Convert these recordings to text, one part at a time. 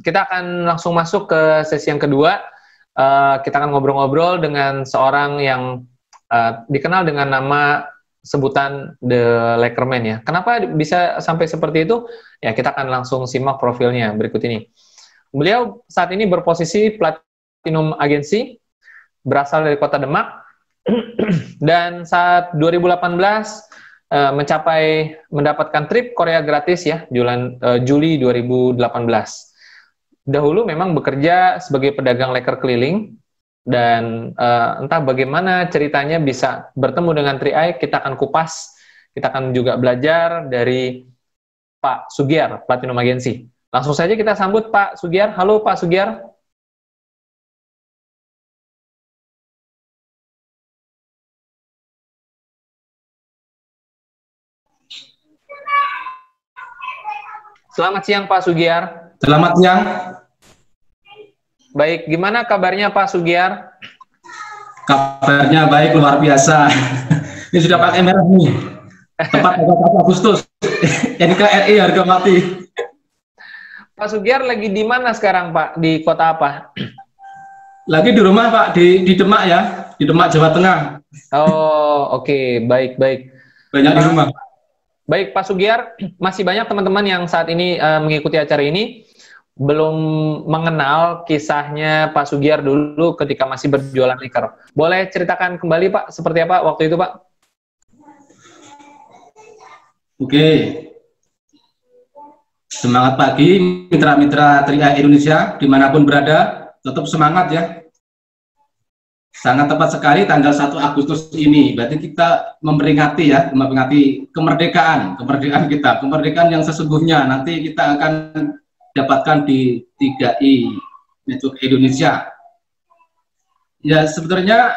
Kita akan langsung masuk ke sesi yang kedua. Kita akan ngobrol-ngobrol dengan seorang yang dikenal dengan nama sebutan The Lakerman ya. Kenapa bisa sampai seperti itu? Ya, kita akan langsung simak profilnya berikut ini. Beliau saat ini berposisi Platinum Agency, berasal dari kota Demak, dan saat 2018 mendapatkan trip Korea gratis ya, Juli 2018. Dahulu memang bekerja sebagai pedagang leker keliling, dan entah bagaimana ceritanya bisa bertemu dengan 3i, kita akan kupas, kita akan juga belajar dari Pak Sugiar, Platinum Agency. Langsung saja kita sambut Pak Sugiar. Halo Pak Sugiar. Selamat siang Pak Sugiar. Selamat siang. Baik, gimana kabarnya Pak Sugiar? Kabarnya baik, luar biasa. Ini sudah pakai merah nih. Tepat 1 Agustus. NKRI harga mati. Pak Sugiar lagi di mana sekarang Pak? Di kota apa? Lagi di rumah Pak, di Demak ya. Di Demak, Jawa Tengah. Oh, oke. Baik. Banyak di rumah. Baik, Pak Sugiar, masih banyak teman-teman yang saat ini mengikuti acara ini belum mengenal kisahnya Pak Sugiar dulu ketika masih berjualan liker. Boleh ceritakan kembali Pak, seperti apa waktu itu Pak? Oke. Semangat pagi, mitra-mitra 3i Indonesia, dimanapun berada, tetap semangat ya. Sangat tepat sekali tanggal 1 Agustus ini, berarti kita memperingati kemerdekaan kita, kemerdekaan yang sesungguhnya nanti kita akan dapatkan di 3i Network Indonesia. Ya sebetulnya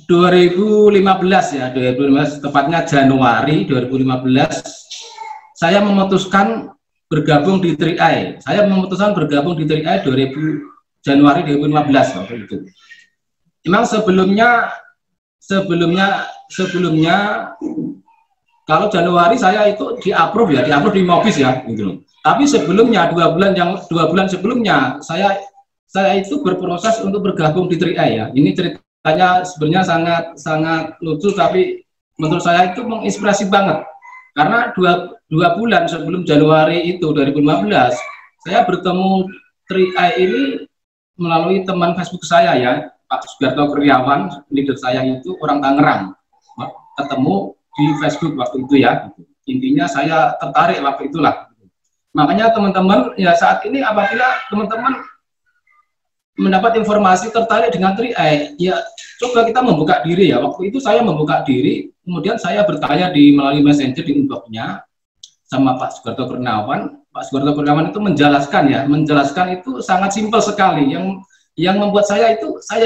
2015 tepatnya Januari 2015 saya memutuskan bergabung di 3i. Saya memutuskan bergabung di 3i Januari 2015 waktu itu. Memang sebelumnya kalau Januari saya itu di-approve di Mobis ya gitu. Tapi sebelumnya 2 bulan sebelumnya saya itu berproses untuk bergabung di 3i ya. Ini ceritanya sebenarnya sangat lucu, tapi menurut saya itu menginspirasi banget. Karena 2 bulan sebelum Januari itu 2015 saya bertemu 3i ini melalui teman Facebook saya ya. Pak Sugiarto Kurniawan, leader saya itu orang Tangerang, ketemu di Facebook waktu itu ya. Intinya saya tertarik waktu itulah. Makanya teman-teman ya saat ini apabila teman-teman mendapat informasi tertarik dengan 3i, ya coba kita membuka diri ya. Waktu itu saya membuka diri, kemudian saya bertanya melalui messenger di inbox-nya sama Pak Sugiarto Kurniawan. Pak Sugiarto Kurniawan itu menjelaskan itu sangat simpel sekali. Yang membuat saya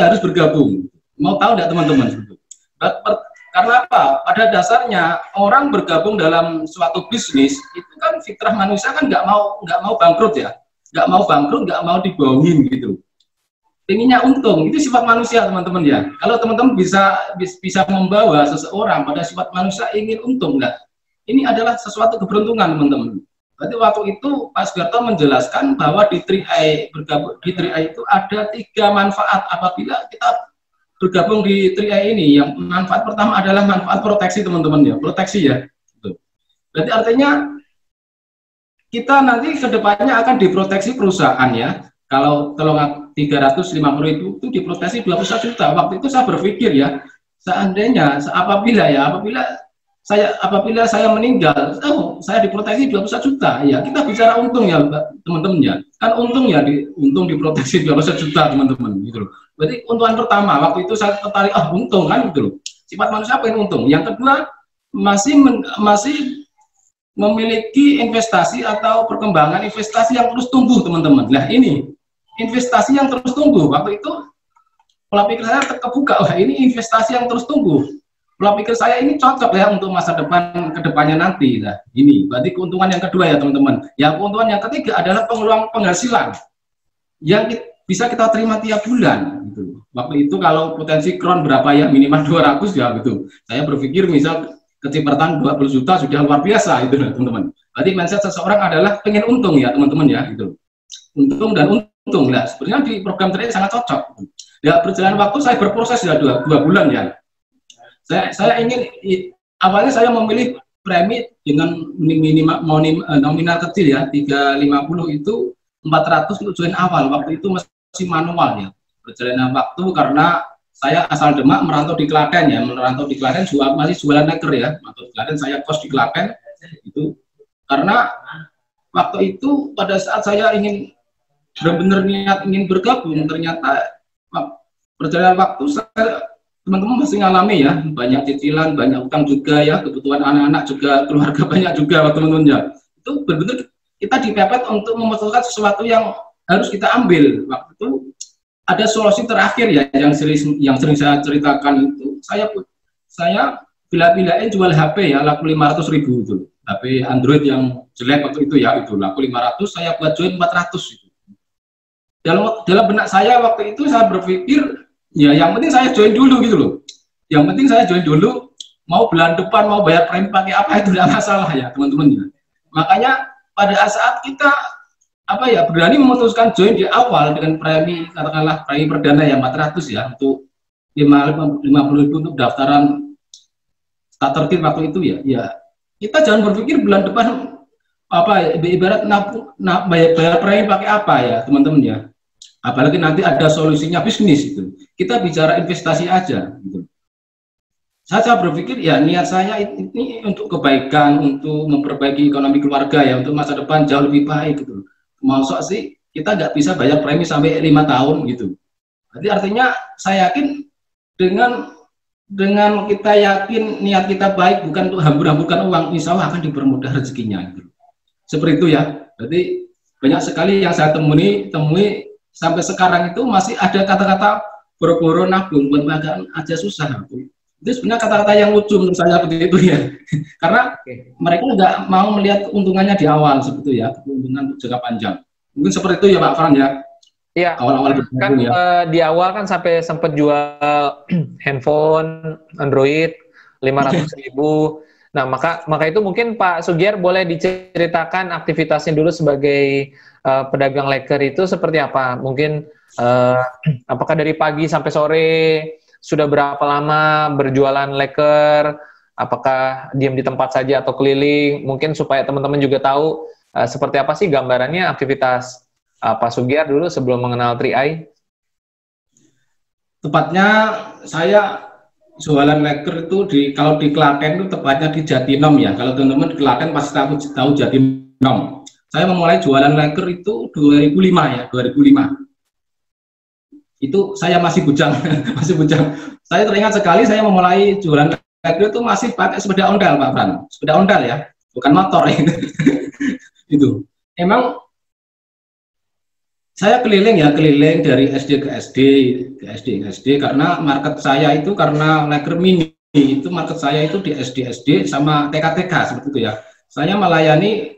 harus bergabung. Mau tahu nggak teman-teman? Karena apa? Pada dasarnya orang bergabung dalam suatu bisnis itu kan fitrah manusia kan nggak mau bangkrut ya, nggak mau dibohongin gitu. Pengennya untung, itu sifat manusia teman-teman ya. Kalau teman-teman bisa membawa seseorang pada sifat manusia ingin untung, nggak? Ini adalah sesuatu keberuntungan teman-teman. Berarti waktu itu Pak Sugiarto menjelaskan bahwa di 3i itu ada 3 manfaat apabila kita bergabung di 3i ini. Yang manfaat pertama adalah manfaat proteksi teman-teman ya, proteksi ya. Berarti artinya kita nanti kedepannya akan diproteksi perusahaan ya. Kalau 350.000 itu diproteksi 21 juta. Waktu itu saya berpikir ya, seandainya apabila saya meninggal, saya diproteksi 21 juta. Ya, kita bicara untung ya, teman-teman ya. Kan untung ya, untung diproteksi 21 juta, teman-teman gitu loh. Berarti keuntungan pertama, waktu itu saya tertarik, untung kan gitu loh. Sifat manusia pengen untung. Yang kedua, masih memiliki investasi atau perkembangan investasi yang terus tumbuh, teman-teman. Nah, ini investasi yang terus tumbuh. Waktu itu pola pikir saya terbuka, wah ini investasi yang terus tumbuh. Pola pikir saya ini cocok ya untuk masa depan kedepannya nanti. Nah, ini berarti keuntungan yang kedua ya teman-teman. Yang keuntungan yang ketiga adalah peluang penghasilan yang bisa kita terima tiap bulan. Gitu. Waktu itu kalau potensi kron berapa ya, minimal 200 ya gitu. Saya berpikir misal kecipratan 20 juta sudah luar biasa itu teman-teman. Berarti mindset seseorang adalah pengen untung ya teman-teman ya gitu. untung dan untung lah. Sebenarnya di program trade sangat cocok. Ya berjalan waktu saya berproses ya dua bulan ya. Saya ingin awalnya saya memilih premi dengan nominal kecil ya 350 itu 400 untuk join awal. Waktu itu masih manual ya. Perjalanan waktu karena saya asal Demak merantau di Klaten ya, masih jualan leker ya. Merantau di Klaten, saya kos di Klaten itu karena waktu itu pada saat saya ingin benar-benar niat ingin bergabung, ternyata perjalanan waktu teman-teman masih ngalami ya, banyak cicilan, banyak utang juga ya, kebutuhan anak-anak juga, keluarga banyak juga teman-teman ya. Itu benar-benar kita dipepet untuk memutuskan sesuatu yang harus kita ambil. Waktu itu ada solusi terakhir ya yang sering saya ceritakan itu, saya bila-bilain jual HP ya, laku 500.000 itu, HP Android yang jelek waktu itu ya, itu laku 500, saya buat join 400 itu. Dalam benak saya waktu itu saya berpikir ya yang penting saya join dulu gitu loh. Yang penting saya join dulu, mau bulan depan mau bayar premi pakai apa itu tidak masalah ya teman-teman ya. Makanya pada saat kita berani memutuskan join di awal dengan premi katakanlah premi perdana yang 400 ya untuk 50.000 untuk daftaran starter kit waktu itu ya kita jangan berpikir bulan depan ibarat bayar premi pakai apa ya teman-teman ya. Apalagi nanti ada solusinya bisnis itu. Kita bicara investasi aja gitu. Saya berpikir ya niat saya ini untuk kebaikan, untuk memperbaiki ekonomi keluarga ya, untuk masa depan jauh lebih baik gitu. Maksud sih kita nggak bisa bayar premi sampai 5 tahun gitu. Jadi artinya saya yakin dengan kita yakin niat kita baik bukan untuk hambur-hamburkan uang, insya Allah akan dipermudah rezekinya gitu. Seperti itu ya. Jadi banyak sekali yang saya temui sampai sekarang itu masih ada kata-kata boro-boro nabung buat makan aja susah. Itu sebenarnya kata-kata yang lucu menurut saya seperti itu ya. Karena mereka nggak mau melihat keuntungannya di awal seperti itu ya, keuntungan untuk jangka panjang. Mungkin seperti itu ya Pak Fran ya. Iya. Awal-awal kan ya. Di awal kan sampai sempat jual handphone Android 500.000. Nah, maka itu mungkin Pak Sugiar boleh diceritakan aktivitasnya dulu sebagai pedagang leker itu seperti apa? Mungkin apakah dari pagi sampai sore, sudah berapa lama berjualan leker? Apakah diam di tempat saja atau keliling? Mungkin supaya teman-teman juga tahu seperti apa sih gambarannya aktivitas Pak Sugiar dulu sebelum mengenal 3i? Tepatnya saya jualan leker itu kalau di Klaten itu tepatnya di Jatinom ya. Kalau teman-teman di Klaten pasti tahu Jatinom. Saya memulai jualan leker itu 2005 ya, 2005. Itu saya masih bujang, Saya teringat sekali saya memulai jualan leker itu masih pakai sepeda ondel Pak Fran. Sepeda ondel ya, bukan motor ya. Itu. Emang saya keliling dari SD ke SD karena market saya itu karena leker mini itu market saya itu di SD sama TK seperti itu ya. Saya melayani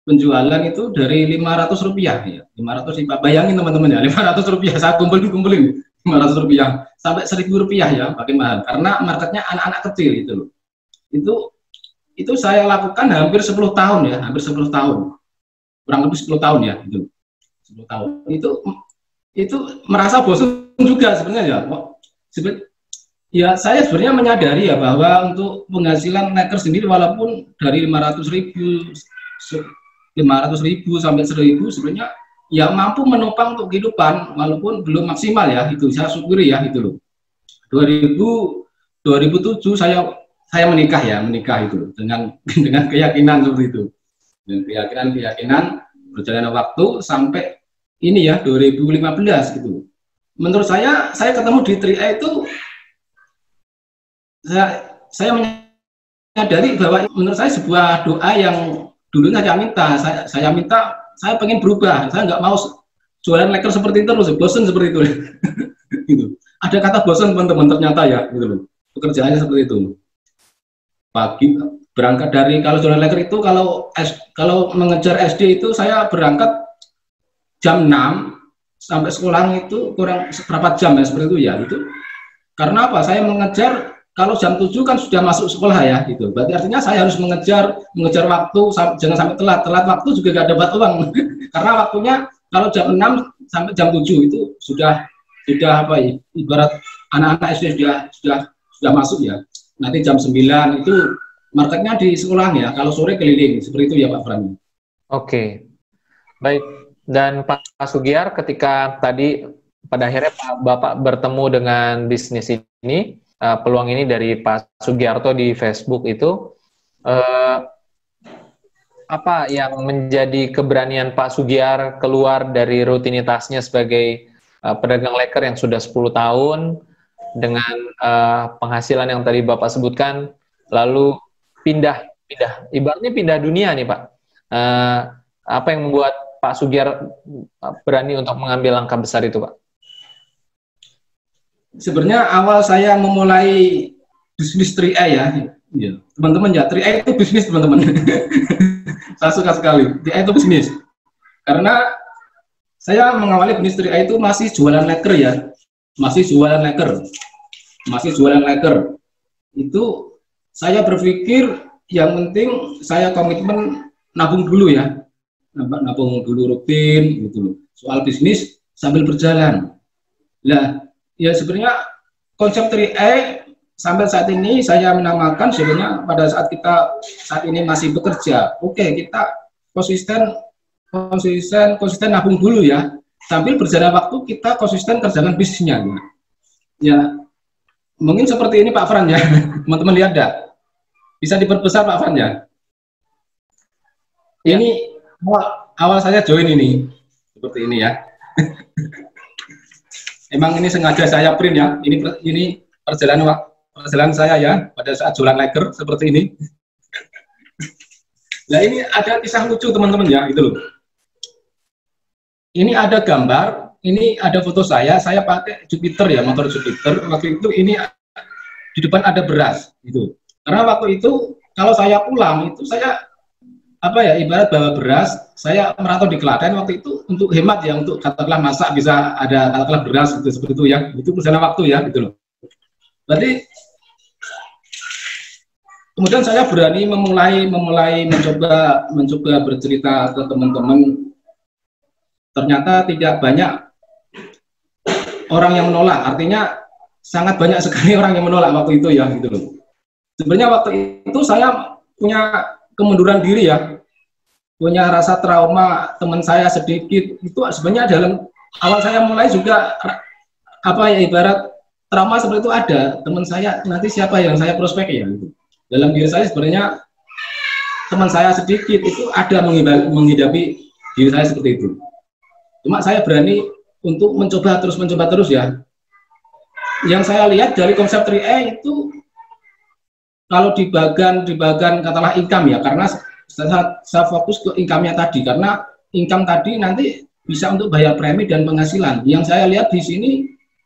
penjualan itu dari Rp500 ya, 500. Bayangin teman-teman ya, Rp500 saya kumpulin Rp500 sampai Rp1.000 ya, makin mahal karena marketnya anak-anak kecil itu loh. Itu saya lakukan hampir 10 tahun ya, kurang lebih 10 tahun ya itu. 10 tahun itu merasa bosan juga sebenarnya ya. Saya sebenarnya menyadari ya bahwa untuk penghasilan leker sendiri walaupun dari 500.000 sampai 1.000 sebenarnya ya mampu menopang untuk kehidupan walaupun belum maksimal ya, itu saya syukuri ya itu loh. 2007 saya menikah itu dengan keyakinan seperti itu, dengan keyakinan berjalannya waktu sampai ini ya 2015 gitu. Menurut saya ketemu di 3i itu saya menyadari bahwa menurut saya sebuah doa yang dulu saya minta saya pengen berubah, saya nggak mau jualan leker seperti itu terus, bosan seperti itu. Gitu. Ada kata bosan teman-teman ternyata ya gitu loh. Pekerjaannya seperti itu. Pagi berangkat dari kalau jualan leker itu kalau mengejar SD itu saya berangkat jam 6 sampai sekolah itu kurang seberapa jam ya seperti itu ya itu. Karena apa? Saya mengejar kalau jam 7 kan sudah masuk sekolah ya gitu. Berarti artinya saya harus mengejar waktu jangan sampai telat waktu juga gak dapat uang. Karena waktunya kalau jam 6 sampai jam 7 itu sudah apa ya, ibarat anak-anak SD sudah masuk ya. Nanti jam 9 itu marketnya di sekolah ya, kalau sore keliling, seperti itu ya Pak Fran. Oke, baik. Dan Pak Sugiar, ketika tadi pada akhirnya Bapak bertemu dengan bisnis ini, peluang ini dari Pak Sugiarto di Facebook itu, apa yang menjadi keberanian Pak Sugiar keluar dari rutinitasnya sebagai pedagang leker yang sudah 10 tahun dengan penghasilan yang tadi Bapak sebutkan, lalu ibaratnya pindah dunia nih Pak. Apa yang membuat Pak Sugiar berani untuk mengambil langkah besar itu Pak? Sebenarnya awal saya memulai bisnis 3A ya, teman-teman ya, 3A itu bisnis teman-teman. Saya suka sekali, 3A itu bisnis. Karena saya mengawali bisnis 3A itu masih jualan leker ya, masih jualan leker. Itu saya berpikir yang penting saya komitmen nabung dulu ya, nabung dulu rutin gitu. Soal bisnis sambil berjalan. Nah, ya sebenarnya konsep 3A sampai saat ini saya menamakan sebenarnya pada saat kita saat ini masih bekerja, oke, kita konsisten nabung dulu ya, sambil berjalan waktu kita konsisten kerjakan bisnisnya ya. Mungkin seperti ini Pak Fran ya. Teman-teman lihat dah, bisa diperbesar Pak Fran ya. Ini awal saya join ini seperti ini ya. Emang ini sengaja saya print ya, ini perjalanan saya ya pada saat jualan leker seperti ini. Nah, ini ada kisah lucu teman-teman ya, gitu loh. Ini ada gambar, ini ada foto saya pakai Jupiter ya, motor Jupiter. Waktu itu ini di depan ada beras gitu. Karena waktu itu kalau saya pulang itu saya ibarat bawa beras, saya merantau di Klaten waktu itu untuk hemat ya, untuk katakanlah masak bisa ada katakanlah beras gitu, seperti itu ya. Itu perjalanan waktu ya, gitu loh. Berarti kemudian saya berani memulai mencoba bercerita ke teman-teman. Ternyata tidak banyak orang yang menolak, artinya sangat banyak sekali orang yang menolak waktu itu ya, gitu loh. Sebenarnya waktu itu saya punya kemunduran diri ya, punya rasa trauma teman saya sedikit, itu sebenarnya dalam awal saya mulai juga ibarat trauma seperti itu ada, teman saya nanti siapa yang saya prospek ya, gitu. Dalam diri saya sebenarnya teman saya sedikit itu ada menghidapi diri saya seperti itu. Cuma saya berani untuk mencoba terus ya. Yang saya lihat dari konsep 3A itu kalau di bagian katakanlah income ya, karena saya fokus ke income-nya tadi, karena income tadi nanti bisa untuk bayar premi dan penghasilan. Yang saya lihat di sini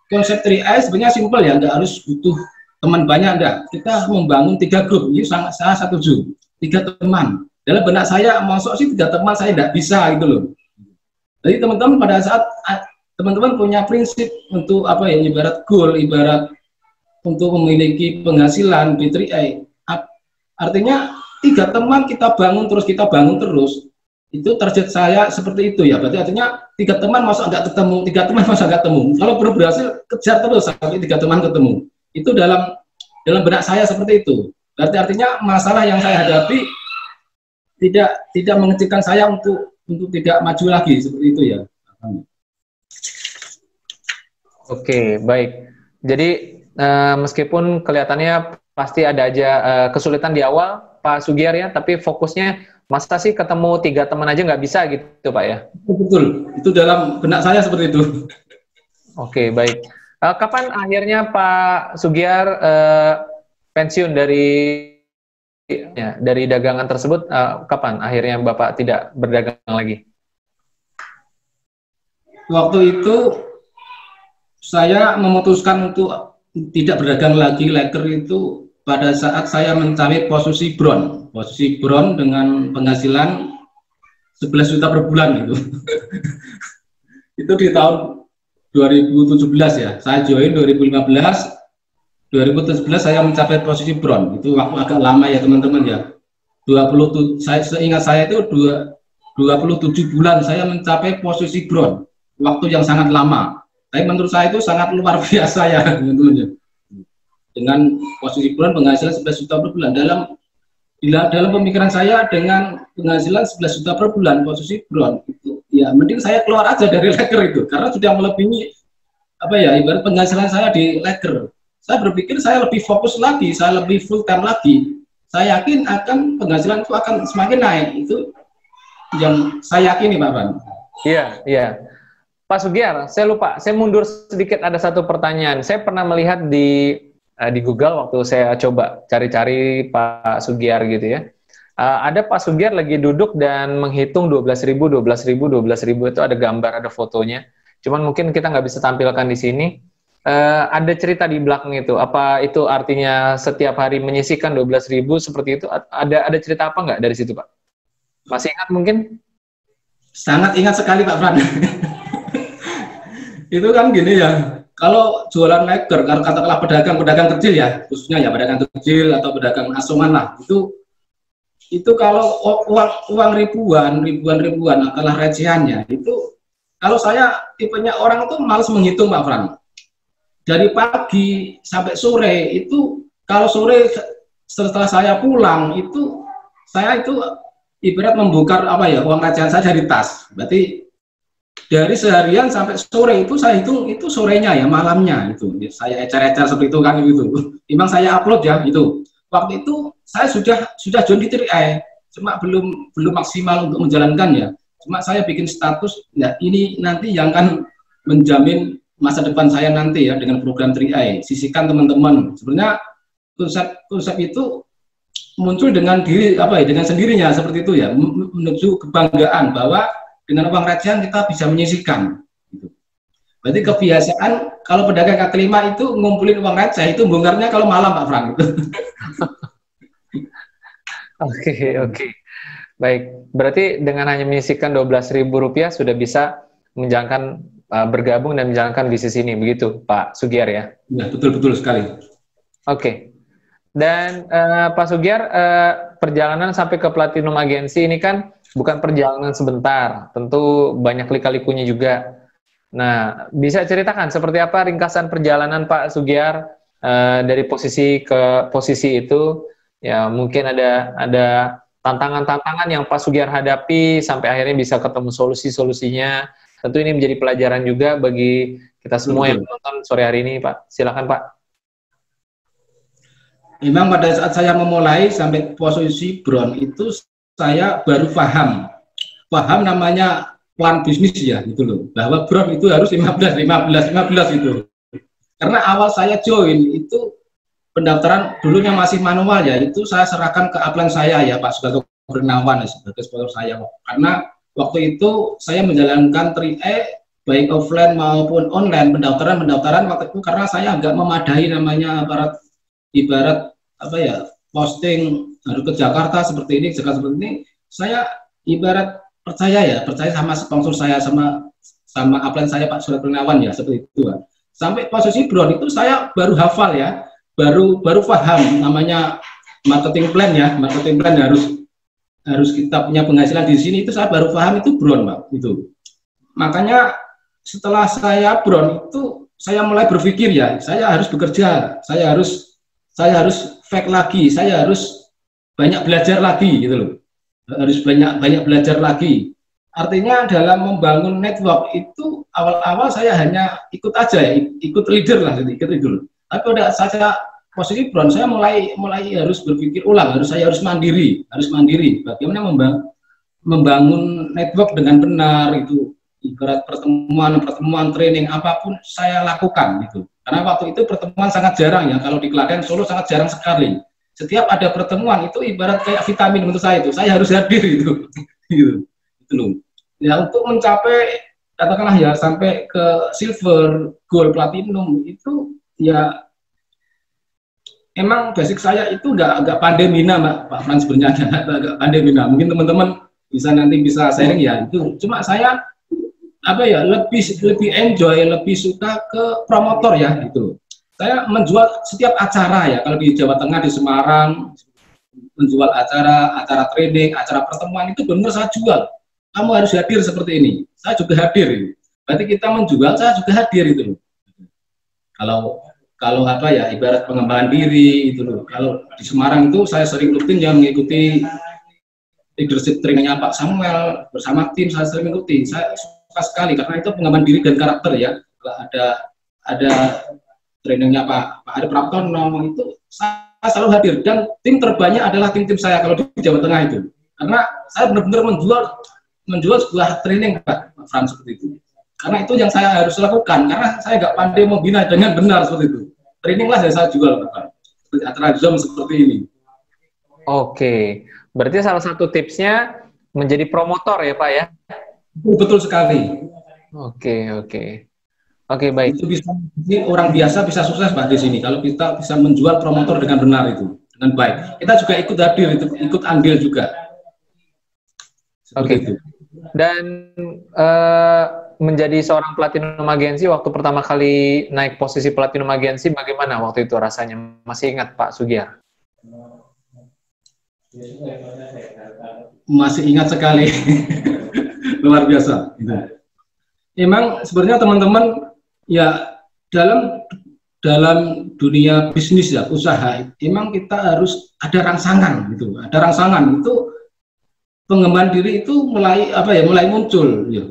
konsep 3A sebenarnya simpel ya, nggak harus butuh teman banyak, enggak. Kita membangun 3 grup, ini sangat saya setuju. 3 teman. Dalam benak saya, masuk sih 3 teman saya tidak bisa gitu loh. Jadi teman-teman pada saat teman-teman punya prinsip untuk ibarat goal, ibarat untuk memiliki penghasilan di 3A, artinya 3 teman kita bangun terus, itu target saya seperti itu ya. Berarti artinya 3 teman masa nggak ketemu, 3 teman masa nggak ketemu. Kalau belum berhasil kejar terus sampai 3 teman ketemu. Itu dalam benak saya seperti itu. Berarti artinya masalah yang saya hadapi tidak mengecilkan saya untuk tidak maju lagi, seperti itu ya. Oke, baik. Jadi meskipun kelihatannya pasti ada aja kesulitan di awal Pak Sugiar ya, tapi fokusnya masa sih ketemu 3 teman aja nggak bisa gitu Pak ya? Betul, itu dalam benak saya seperti itu. Oke, baik. Kapan akhirnya Pak Sugiar pensiun dari dagangan tersebut? Kapan akhirnya Bapak tidak berdagang lagi? Waktu itu saya memutuskan untuk tidak berdagang lagi leker itu pada saat saya mencari posisi bron dengan penghasilan 11 juta per bulan gitu. Itu di tahun 2017 ya. Saya join 2015. 2017 saya mencapai posisi bron. Itu waktu agak lama ya teman-teman ya. Seingat saya itu 27 bulan saya mencapai posisi bron, waktu yang sangat lama. Tapi menurut saya itu sangat luar biasa ya, tentunya. Dengan posisi bron penghasilan 11 juta per bulan. Dalam pemikiran saya dengan penghasilan 11 juta per bulan posisi bron itu, ya mending saya keluar aja dari leker itu, karena sudah melebihi apa ya, ibarat penghasilan saya di leker. Saya berpikir saya lebih fokus lagi, saya lebih full time lagi. Saya yakin akan penghasilan itu akan semakin naik. Itu yang saya yakini, Pak Bang. Iya, iya. Pak Sugiar, saya lupa, saya mundur sedikit, ada satu pertanyaan. Saya pernah melihat di Google waktu saya coba cari-cari Pak Sugiar gitu ya. Ada Pak Sugiar lagi duduk dan menghitung 12.000 itu ada gambar, ada fotonya. Cuman mungkin kita nggak bisa tampilkan di sini. Ada cerita di belakang itu. Apa itu artinya setiap hari menyisihkan 12.000 seperti itu? Ada cerita apa nggak dari situ, Pak? Masih ingat mungkin? Sangat ingat sekali, Pak Fran. Itu kan gini ya, kalau jualan leker, katakanlah pedagang kecil ya, khususnya ya pedagang kecil atau pedagang asongan lah, itu kalau uang ribuan, kalah recehannya, itu kalau saya tipenya orang itu malas menghitung, Pak Fran. Dari pagi sampai sore itu, kalau sore setelah saya pulang itu, saya itu ibarat membongkar apa ya, uang recehan saya dari tas. Berarti dari seharian sampai sore itu saya hitung, itu sorenya ya, malamnya itu saya ecer-ecer seperti itu kan gitu. Memang saya upload ya itu. Waktu itu saya sudah join di 3i, cuma belum maksimal untuk menjalankannya. Cuma saya bikin status, ya ini nanti yang akan menjamin masa depan saya nanti ya dengan program 3i. Sisihkan teman-teman. Sebenarnya konsep itu muncul dengan dengan sendirinya seperti itu ya, menuju kebanggaan bahwa dengan uang recehan kita bisa menyisihkan. Gitu. Berarti kebiasaan kalau pedagang kaki lima itu ngumpulin uang receh, itu bongkarnya kalau malam, Pak Frank. Oke. Baik, berarti dengan hanya menyisihkan Rp12.000 sudah bisa menjalankan, bergabung dan menjalankan bisnis ini, begitu Pak Sugiar ya? Ya, betul sekali. Oke. Dan Pak Sugiar, perjalanan sampai ke Platinum Agensi ini kan bukan perjalanan sebentar, tentu banyak lika-likunya juga. Nah, bisa ceritakan seperti apa ringkasan perjalanan Pak Sugiar dari posisi ke posisi itu? Ya, mungkin ada tantangan-tantangan yang Pak Sugiar hadapi sampai akhirnya bisa ketemu solusi-solusinya. Tentu ini menjadi pelajaran juga bagi kita semua yang menonton sore hari ini, Pak. Silakan, Pak. Memang pada saat saya memulai sampai posisi bron itu saya baru paham namanya plan bisnis ya gitu loh, bahwa bron itu harus 15 itu. Karena awal saya join itu pendaftaran dulunya masih manual ya, itu saya serahkan ke upline saya ya, Pak Sugeng Kurniawan sebagai sponsor saya. Karena waktu itu saya menjalankan 3i baik offline maupun online, pendaftaran waktu itu karena saya agak memadai namanya ibarat apa ya, posting harus ke Jakarta seperti ini, saya ibarat percaya sama sponsor saya, sama upline saya Pak Sugeng Kurniawan ya, seperti itu. Sampai posisi bron itu saya baru hafal ya, baru paham namanya marketing plan ya, harus kita punya penghasilan di sini, itu saya baru paham itu bron, Pak, itu. Makanya setelah saya bron itu saya mulai berpikir ya, saya harus bekerja, saya harus fake lagi, saya harus banyak belajar lagi gitu loh. Harus banyak belajar lagi. Artinya dalam membangun network itu awal-awal saya hanya ikut aja ya, ikut leader lah, ikut itu loh. Tapi pada saya posisi bron, saya mulai harus berpikir ulang, saya harus mandiri. Bagaimana membangun network dengan benar itu, ibarat pertemuan training apapun saya lakukan gitu. Karena waktu itu pertemuan sangat jarang ya, kalau di Klaten Solo sangat jarang sekali. Setiap ada pertemuan itu ibarat kayak vitamin menurut saya itu, saya harus hadir itu. Gitu loh. Ya untuk mencapai katakanlah ya sampai ke silver, gold, platinum itu ya emang basic saya itu agak pandemina, Pak Frans, sebenarnya agak pandemina. Mungkin teman-teman bisa sharing ya itu. Cuma saya lebih enjoy, lebih suka ke promotor ya gitu. Saya menjual setiap acara ya, kalau di Jawa Tengah di Semarang menjual acara training, acara pertemuan itu benar saya jual. kamu harus hadir seperti ini. Saya juga hadir. Berarti kita menjual, saya juga hadir itu loh. Kalau apa ya, ibarat pengembangan diri itu loh. Kalau di Semarang itu saya sering rutin ya mengikuti leadership trainingnya Pak Samuel bersama tim, saya sering mengikuti. Saya suka sekali karena itu pengembangan diri dan karakter ya. Kalau ada trainingnya Pak Ari Praptono itu saya selalu hadir, dan tim terbanyak adalah tim-tim saya kalau di Jawa Tengah itu, karena saya benar-benar menjual sebuah training Pak Frans seperti itu, karena itu yang saya harus lakukan, karena saya nggak pandai membina dengan benar seperti itu. Training lah saya jual Pak, seperti Atra Zoom seperti ini. Oke, berarti salah satu tipsnya menjadi promotor ya Pak ya? Betul sekali. Oke, baik. Itu bisa, orang biasa bisa sukses Pak di sini kalau kita bisa menjual promotor dengan benar itu, dengan baik. Kita juga ikut hadir, itu ikut andil juga. Oke. Dan menjadi seorang platinum agensi, waktu pertama kali naik posisi platinum agensi, bagaimana waktu itu rasanya? Masih ingat Pak Sugiar? Masih ingat sekali. Luar biasa. Emang sebenarnya teman-teman ya, dalam dunia bisnis ya, usaha, emang kita harus ada rangsangan gitu. Ada rangsangan itu, pengembangan diri itu mulai muncul ya.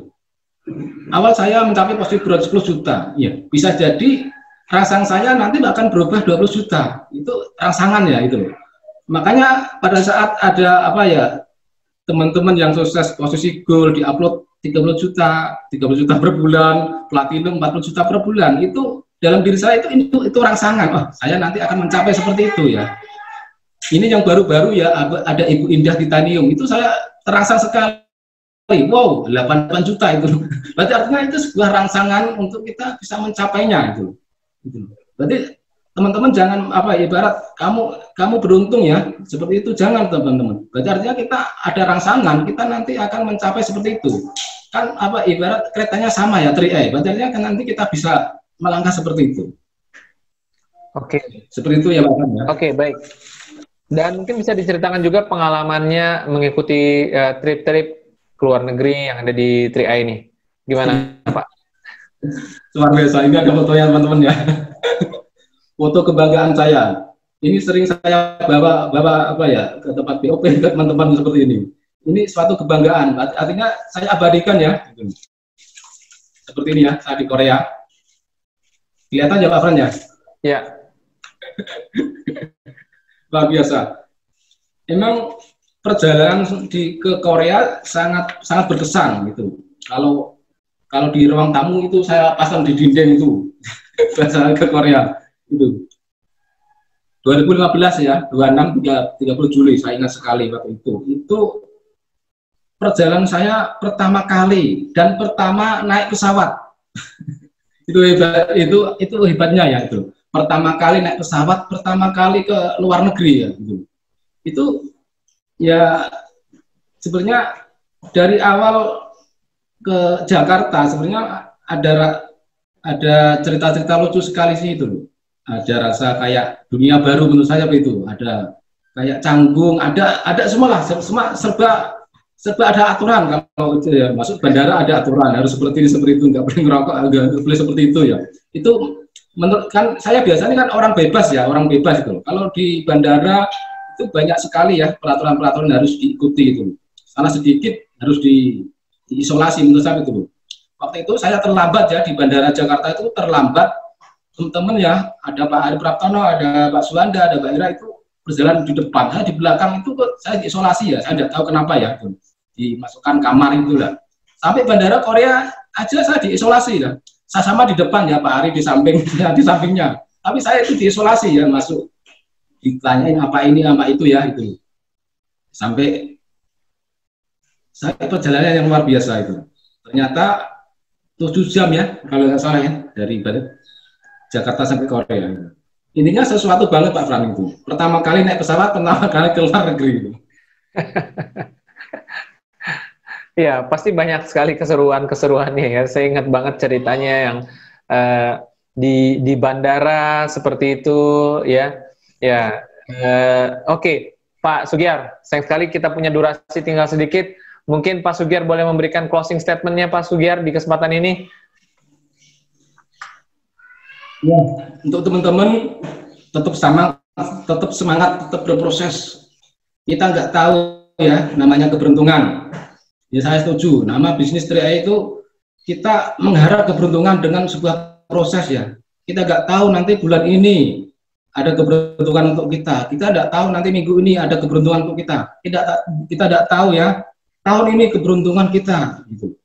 Awal saya mencapai posisi berat 10 juta ya, bisa jadi rangsangan saya nanti akan berubah 20 juta. Itu rangsangan ya itu loh. Makanya pada saat ada teman-teman yang sukses posisi gold di-upload 30 juta per bulan, platinum 40 juta per bulan, itu dalam diri saya itu rangsangan. Oh, saya nanti akan mencapai seperti itu ya. Ini yang baru-baru ya, ada Ibu Indah Titanium, itu saya terangsang sekali. Wow, 8 juta itu. Berarti artinya itu sebuah rangsangan untuk kita bisa mencapainya itu. Berarti teman-teman jangan ibarat kamu beruntung ya, seperti itu jangan teman-teman. Berarti artinya kita ada rangsangan, kita nanti akan mencapai seperti itu. Kan ibarat keretanya sama ya, 3A. Berarti artinya kan nanti kita bisa melangkah seperti itu. Oke. Seperti itu ya Pak ya. Oke, baik. Dan mungkin bisa diceritakan juga pengalamannya mengikuti trip-trip ke luar negeri yang ada di 3A ini. Gimana Pak? Luar biasa, ini ada fotonya teman-teman ya. Foto kebanggaan saya. Ini sering saya bawa ke tempat POP ke teman-teman seperti ini. Ini suatu kebanggaan. Artinya saya abadikan ya. Seperti ini ya, saya di Korea. Kelihatan ya Pak Fran ya? Ya. Luar biasa. Emang perjalanan ke Korea sangat berkesan gitu. Kalau di ruang tamu itu saya pasang di dinding itu. Perjalanan ke Korea itu 2015 ya, 26 30 Juli saya ingat sekali waktu itu perjalanan saya pertama kali dan pertama naik pesawat. itu hebatnya ya, itu pertama kali naik pesawat, pertama kali ke luar negeri ya itu ya. Sebenarnya dari awal ke Jakarta sebenarnya ada cerita-cerita lucu sekali sih itu. Ada rasa kayak dunia baru menurut saya itu. Ada kayak canggung, ada semua lah, semua serba ada aturan. Kalau itu ya, masuk bandara ada aturan, harus seperti ini seperti itu, nggak boleh ngerokok, nggak boleh seperti itu ya. Itu menurut kan saya biasanya kan orang bebas itu. Kalau di bandara itu banyak sekali ya peraturan-peraturan harus diikuti itu. Salah sedikit harus diisolasi menurut saya itu. Waktu itu saya terlambat ya di bandara Jakarta itu terlambat. Teman-teman ya, ada Pak Ari Praptono, ada Pak Suwanda, ada Mbak Ira itu berjalan di depan. Saya di belakang itu saya diisolasi ya, saya tidak tahu kenapa ya, itu dimasukkan kamar itu lah. Sampai bandara Korea aja saya diisolasi lah. Saya sama di depan ya, Pak Ari di sampingnya. Tapi saya itu diisolasi ya, masuk ditanyain apa ini, apa itu ya itu. Sampai saya perjalanan yang luar biasa itu. Ternyata 7 jam ya, kalau nggak salah ya, dari Jakarta sampai Korea. Intinya sesuatu banget Pak Fran itu. Pertama kali naik pesawat, pertama kali ke luar negeri itu. Ya, pasti banyak sekali keseruannya ya. Saya ingat banget ceritanya yang di bandara seperti itu ya. Ya, oke. Pak Sugiar, sayang sekali kita punya durasi tinggal sedikit. Mungkin Pak Sugiar boleh memberikan closing statement-nya Pak Sugiar di kesempatan ini. Ya, untuk teman-teman tetap semangat, tetap berproses. Kita nggak tahu ya namanya keberuntungan. Ya saya setuju. Nama bisnis 3i itu kita mengharap keberuntungan dengan sebuah proses ya. Kita nggak tahu nanti bulan ini ada keberuntungan untuk kita. Kita nggak tahu nanti minggu ini ada keberuntungan untuk kita. Kita nggak tahu ya. Tahun ini keberuntungan kita. Gitu.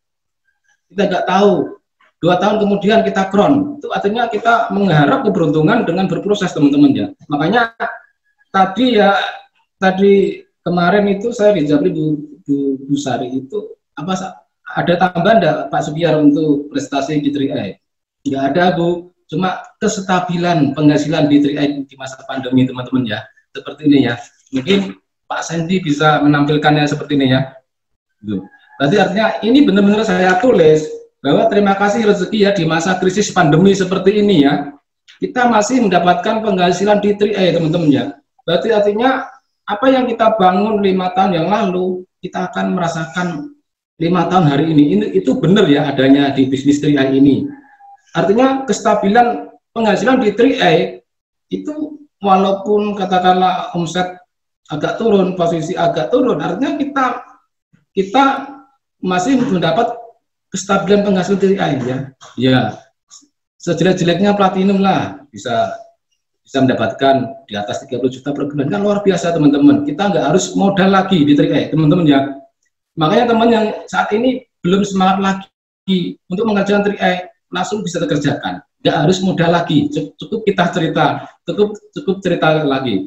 Kita nggak tahu. 2 tahun kemudian kita crown, itu artinya kita mengharap keberuntungan dengan berproses teman-teman ya. Makanya tadi kemarin itu saya di Japri Bu Sari itu ada tambahan enggak Pak Sugiar untuk prestasi di 3i? Nggak ada Bu, cuma kestabilan penghasilan di 3i di masa pandemi teman-teman ya. Seperti ini ya. Mungkin Pak Sandy bisa menampilkannya seperti ini ya. Berarti artinya ini benar-benar saya tulis bahwa terima kasih rezeki ya di masa krisis pandemi seperti ini ya, kita masih mendapatkan penghasilan di 3i teman-teman ya. Berarti artinya apa yang kita bangun 5 tahun yang lalu kita akan merasakan 5 tahun hari ini itu benar ya adanya di bisnis 3i ini. Artinya kestabilan penghasilan di 3i itu walaupun katakanlah omset agak turun, posisi agak turun, artinya kita masih mendapat kestabilan penghasilan 3i ya. Ya, sejelek-jeleknya platinum lah bisa mendapatkan di atas 30 juta per bulan, kan luar biasa teman-teman. Kita nggak harus modal lagi di 3i teman-teman ya. Makanya teman yang saat ini belum semangat lagi untuk mengerjakan 3i langsung bisa dikerjakan. Nggak harus modal lagi, cukup kita cerita, cukup cerita lagi.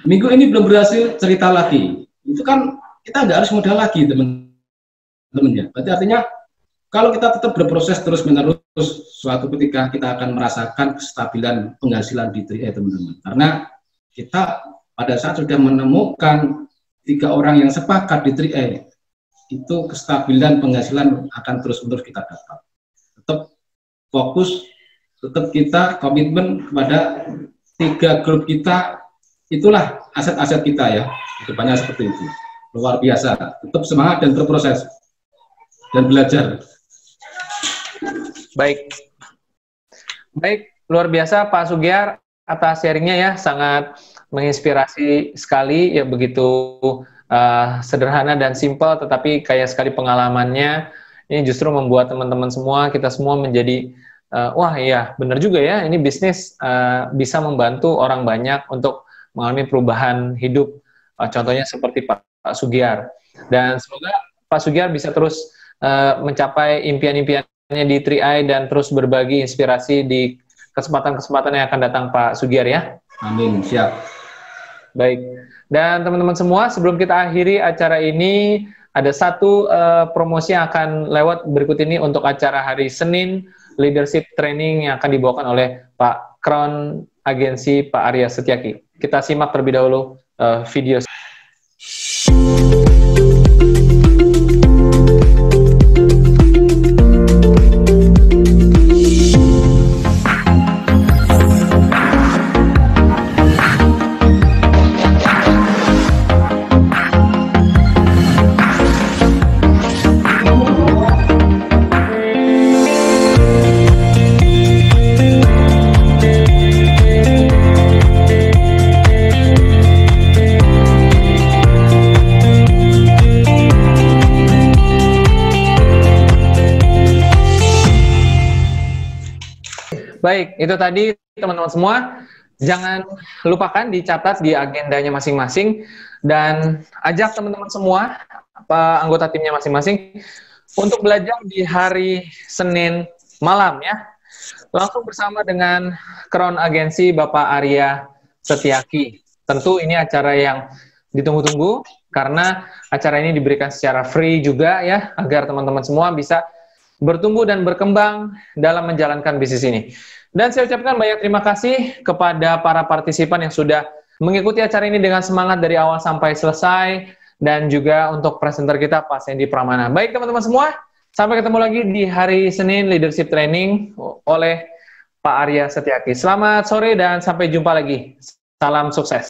Minggu ini belum berhasil, cerita lagi. Itu kan kita nggak harus modal lagi teman-teman ya. Berarti artinya kalau kita tetap berproses terus-menerus, suatu ketika kita akan merasakan kestabilan penghasilan di 3i teman-teman. Karena kita pada saat sudah menemukan 3 orang yang sepakat di 3i, itu kestabilan penghasilan akan terus-menerus kita dapat. Tetap fokus, tetap kita komitmen kepada 3 grup kita, itulah aset-aset kita ya. Depannya seperti itu. Luar biasa. Tetap semangat dan berproses dan belajar. Baik, luar biasa Pak Sugiar atas sharingnya ya, sangat menginspirasi sekali ya, begitu sederhana dan simpel, tetapi kaya sekali pengalamannya. Ini justru membuat teman-teman semua, kita semua menjadi wah iya benar juga ya, ini bisnis bisa membantu orang banyak untuk mengalami perubahan hidup, contohnya seperti Pak Sugiar. Dan semoga Pak Sugiar bisa terus mencapai impian-impiannya di 3i dan terus berbagi inspirasi di kesempatan-kesempatan yang akan datang Pak Sugiar ya. Amin, siap. Baik, dan teman-teman semua, sebelum kita akhiri acara ini, ada satu promosi yang akan lewat berikut ini untuk acara hari Senin Leadership Training yang akan dibawakan oleh Pak Crown Agensi Pak Arya Setiaki. Kita simak terlebih dahulu video. Baik, itu tadi teman-teman semua. Jangan lupakan dicatat di agendanya masing-masing dan ajak teman-teman semua, anggota timnya masing-masing, untuk belajar di hari Senin malam ya. Langsung bersama dengan Crown Agensi Bapak Arya Setiaki. Tentu ini acara yang ditunggu-tunggu karena acara ini diberikan secara free juga ya, agar teman-teman semua bisa bertumbuh dan berkembang dalam menjalankan bisnis ini. Dan saya ucapkan banyak terima kasih kepada para partisipan yang sudah mengikuti acara ini dengan semangat dari awal sampai selesai, dan juga untuk presenter kita Pak Sandy Pramana. Baik teman-teman semua, sampai ketemu lagi di hari Senin Leadership Training oleh Pak Arya Setiaki. Selamat sore dan sampai jumpa lagi. Salam sukses.